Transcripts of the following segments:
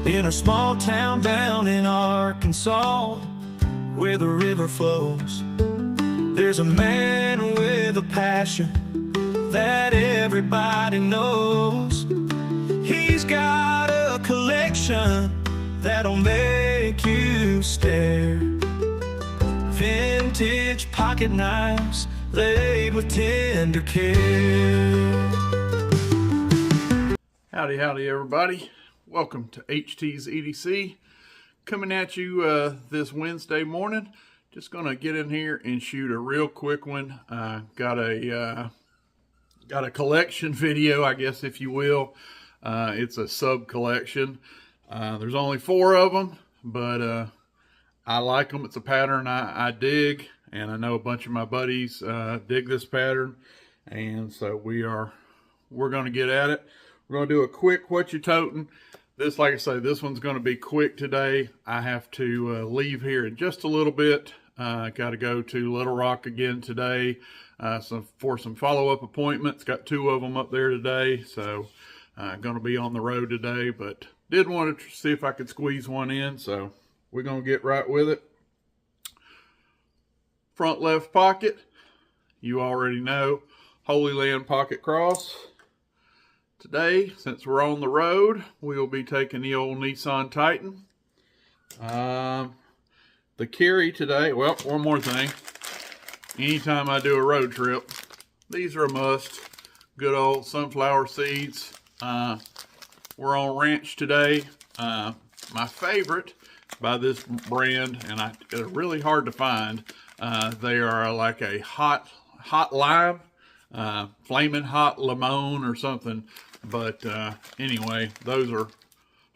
in a small town down in Arkansas, where the river flows. There's a man with a passion that everybody knows. He's got a collection that'll make you stare. Vintage pocket knives laid with tender care. Howdy everybody. Welcome to HT's EDC. Coming at you this Wednesday morning. Just gonna get in here and shoot a real quick one. Got a collection video, I guess, if you will. It's a sub collection. There's only 4 of them, but I like them. It's a pattern I dig, and I know a bunch of my buddies dig this pattern, and so we're gonna get at it. We're gonna do a quick what you toting. This, like I say, this one's going to be quick today. I have to leave here in just a little bit. Got to go to Little Rock again today for some follow-up appointments. Got 2 of them up there today, so going to be on the road today. But did want to see if I could squeeze one in, so we're going to get right with it. Front left pocket, you already know, Holy Land pocket cross. Today, since we're on the road, we'll be taking the old Nissan Titan. The carry today, well, one more thing. Anytime I do a road trip, these are a must. Good old sunflower seeds. We're on ranch today. My favorite by this brand, and they're really hard to find. They are like a hot lime, flaming hot lemon or something. But anyway, those are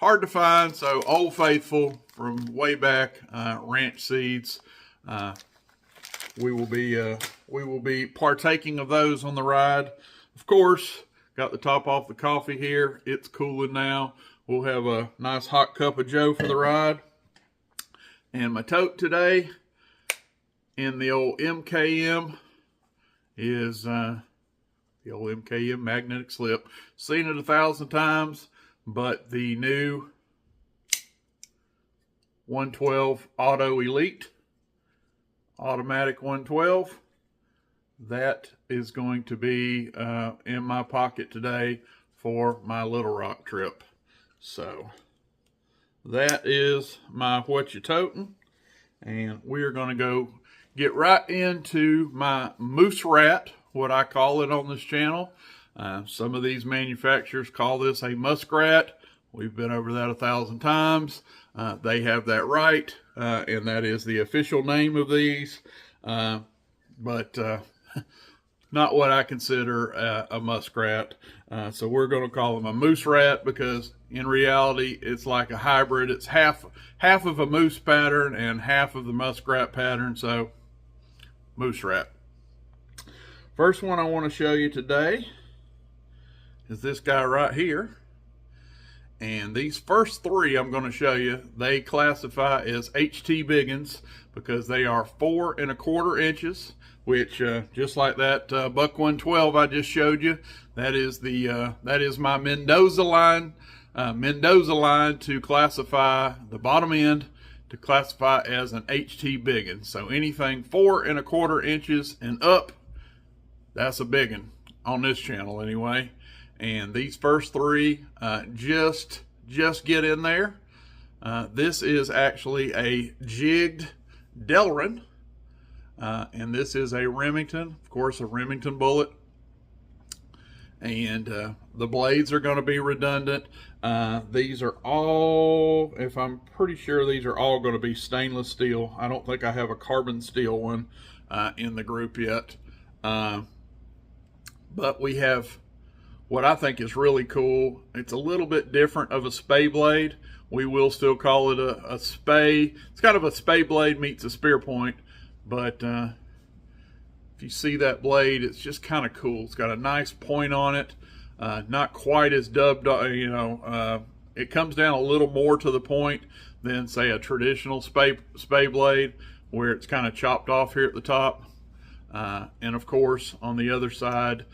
hard to find. So Old Faithful from way back, ranch seeds. We will be partaking of those on the ride. Of course, got the top off the coffee here. It's cooling now. We'll have a nice hot cup of Joe for the ride. And my tote today in the old MKM is the old MKM magnetic slip. Seen it 1,000 times, but the new 112 Auto Elite, automatic 112, that is going to be in my pocket today for my Little Rock trip. So that is my what you toting, and we are going to go get right into my Mooserat, what I call it on this channel. Some of these manufacturers call this a muskrat. We've been over that 1,000 times. They have that right, and that is the official name of these, but not what I consider a muskrat. So we're going to call them a Mooserat, because in reality it's like a hybrid. It's half of a moose pattern and half of the muskrat pattern, so Mooserat. First one I want to show you today is this guy right here. And these first 3 I'm going to show you, they classify as HT biggins because they are 4 1/4 inches, which just like that Buck 112 I just showed you, that is my Mendoza line. Mendoza line to classify the bottom end, to classify as an HT biggin. So anything 4 1/4 inches and up, that's a biggin on this channel anyway. And these first 3 just get in there. This is actually a jigged Delrin, and this is a Remington, of course, a Remington bullet. And the blades are going to be redundant. These are all, if I'm pretty sure, these are all going to be stainless steel. I don't think I have a carbon steel one in the group yet. But we have what I think is really cool. It's a little bit different of a spay blade. We will still call it a spay. It's kind of a spay blade meets a spear point. But if you see that blade, it's just kind of cool. It's got a nice point on it. Not quite as dubbed, it comes down a little more to the point than, say, a traditional spay blade, where it's kind of chopped off here at the top. And of course, on the other side,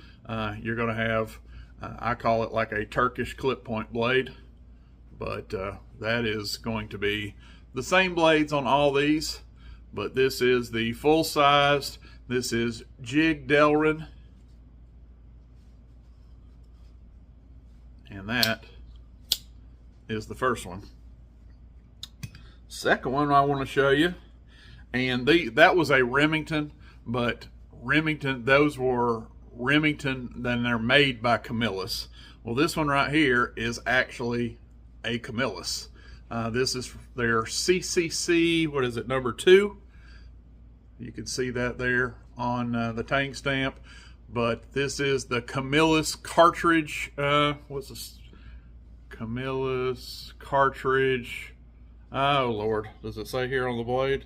you're going to have, I call it like a Turkish clip point blade. but that is going to be the same blades on all these, but this is the full sized. This is Jig Delrin, and that is the first one. Second one I want to show you, and that was a Remington, but Remington, those were Remington, then they're made by Camillus. Well, this one right here is actually a Camillus. This is their CCC, what is it, number 2? You can see that there on the tank stamp. But this is the Camillus cartridge. What's this? Camillus cartridge. Oh, Lord. Does it say here on the blade?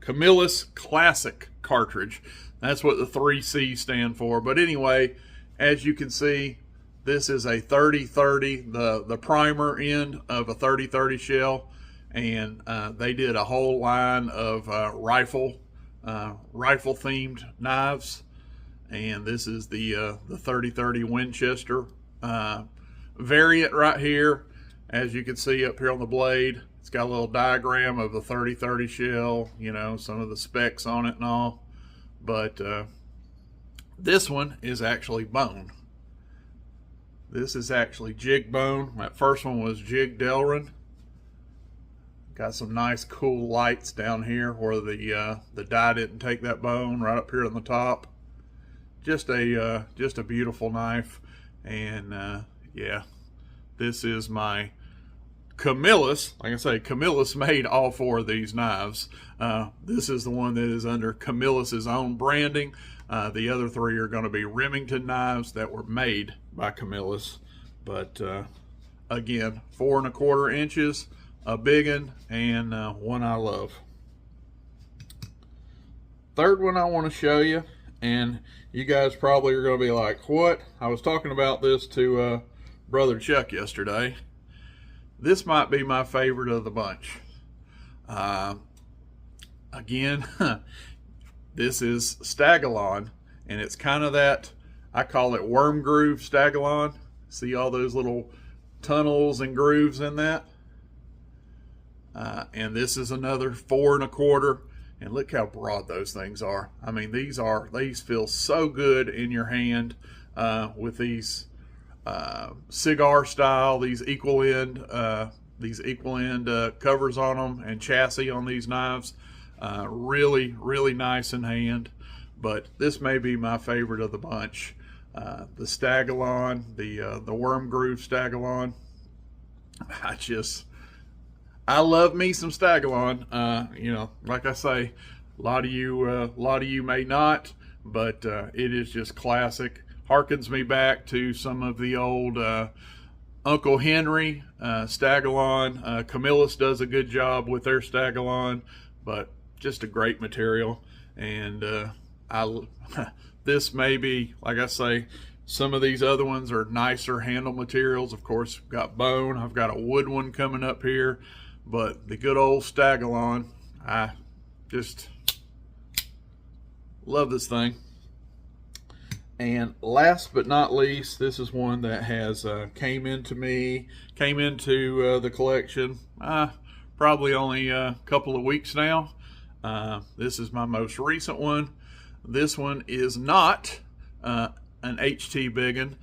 Camillus Classic cartridge. That's what the 3C stand for. But anyway, as you can see, this is a 30-30, the primer end of a 30-30 shell. And they did a whole line of rifle themed knives. And this is the 30-30 Winchester variant right here. As you can see up here on the blade, it's got a little diagram of the 30-30 shell, you know, some of the specs on it and all. But this one is actually bone. This is actually jig bone. That first one was Jig Delrin. Got some nice cool lights down here where the die didn't take that bone, right up here on the top. Just a beautiful knife. And yeah, this is my Camillus. Like I say, Camillus made all 4 of these knives. This is the one that is under Camillus's own branding. The other 3 are going to be Remington knives that were made by Camillus. But again, 4 1/4 inches, a big one, and one I love. Third one I want to show you, and you guys probably are going to be like, what? I was talking about this to Brother Chuck yesterday. This might be my favorite of the bunch. Again, this is Stagon, and it's kind of that, I call it worm groove Stagon. See all those little tunnels and grooves in that? And this is another 4 1/4, and look how broad those things are. I mean, these feel so good in your hand with these cigar style, these equal end covers on them and chassis on these knives. Really, really nice in hand. But this may be my favorite of the bunch. The Stagon, the worm groove Stagon. I love me some Stagon. You know, like I say, a lot of you may not, but it is just classic. Harkens me back to some of the old Uncle Henry Stagon. Camillus does a good job with their Stagon, but just a great material. And this may be, like I say, some of these other ones are nicer handle materials. Of course, I've got bone. I've got a wood one coming up here. But the good old Stagon, I just love this thing. And last but not least, this is one that has came into the collection probably only a couple of weeks now. This is my most recent one. This one is not an HT biggin.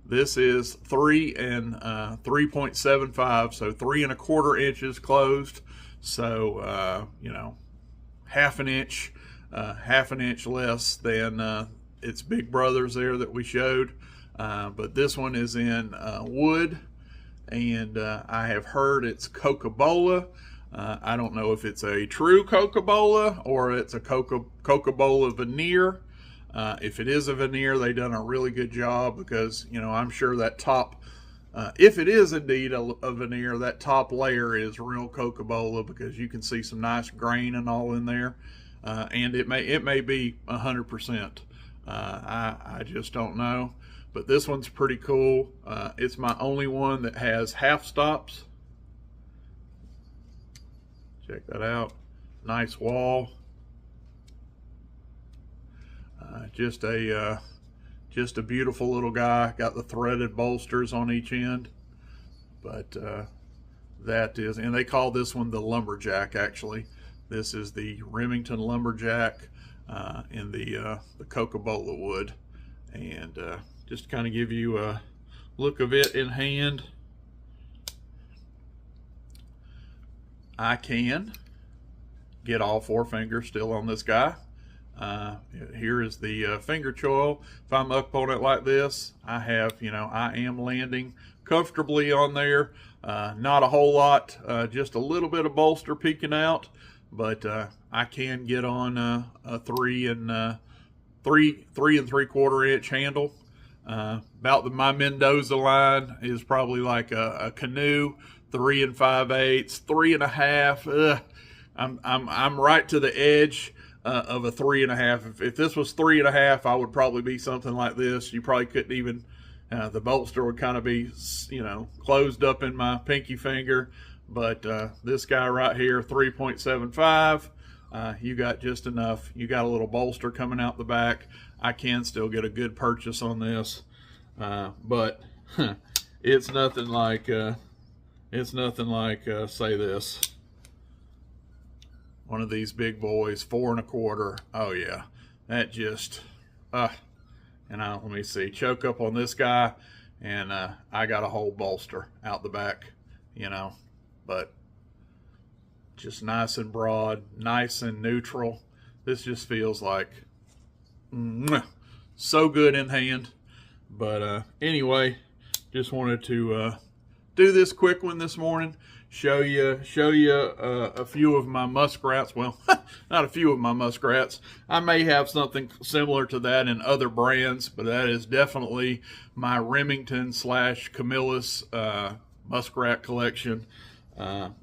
This is 3 and 3.75, so 3 1/4 inches closed. So you know, half an inch less than its big brothers there that we showed. But this one is in wood, and I have heard it's Coca-Cola. I don't know if it's a true Coca-Cola or it's a Coca-Cola veneer. If it is a veneer, they've done a really good job, because, you know, I'm sure that top, if it is indeed a veneer, that top layer is real Coca-Cola, because you can see some nice grain and all in there. And it may be 100%. I just don't know. But this one's pretty cool. It's my only one that has half stops. Check that out. Nice wall. Just a beautiful little guy. Got the threaded bolsters on each end. But that is, and they call this one the Lumberjack, actually. This is the Remington Lumberjack in the Coca-Cola wood. And just to kind of give you a look of it in hand, I can get all 4 fingers still on this guy. Here is the finger choil. If I'm up on it like this, I have, I am landing comfortably on there. Not a whole lot, just a little bit of bolster peeking out, but I can get on a 3 3/4 inch handle. About my Mendoza line is probably like a canoe, 3 5/8, 3.5. I'm right to the edge of a 3.5. If this was 3.5, I would probably be something like this. You probably couldn't even, the bolster would kind of be, closed up in my pinky finger. But this guy right here, 3.75, you got just enough. You got a little bolster coming out the back. I can still get a good purchase on this, but it's nothing like say this. One of these big boys, 4 1/4. Oh yeah, that just, and let me see, choke up on this guy, and I got a whole bolster out the back, but just nice and broad, nice and neutral. This just feels like so good in hand. But anyway, just wanted to do this quick one this morning. Show you a few of my muskrats. Well, not a few of my muskrats. I may have something similar to that in other brands, but that is definitely my Remington / Camillus muskrat collection,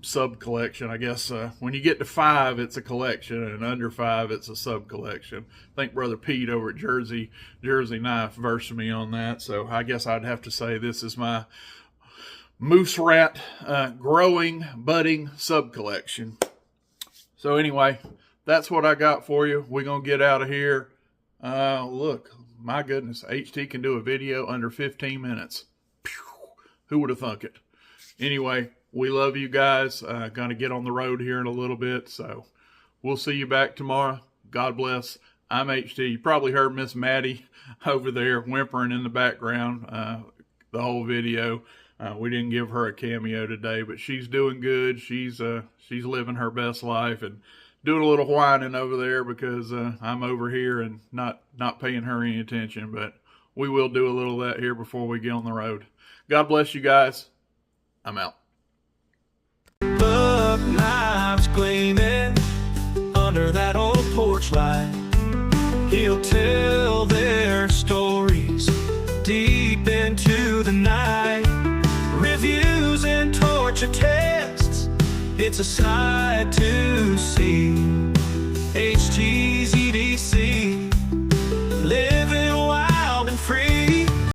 sub collection. I guess when you get to 5, it's a collection, and under 5, it's a sub collection. I think Brother Pete over at Jersey Knife versed me on that. So I guess I'd have to say this is my Mooserat growing, budding sub collection. So anyway, that's what I got for you. We're gonna get out of here. Look, my goodness, HT can do a video under 15 minutes. Pew, who would have thunk it? Anyway, we love you guys. Gonna get on the road here in a little bit, so we'll see you back tomorrow. God bless. I'm HT. You probably heard Miss Maddie over there whimpering in the background the whole video. We didn't give her a cameo today, but she's doing good. She's living her best life and doing a little whining over there because I'm over here and not paying her any attention. But we will do a little of that here before we get on the road. God bless you guys. I'm out. Buck knives gleaming under that old porch light. He'll tell their stories deep into the night. Reviews and torture tests, it's a sight to see.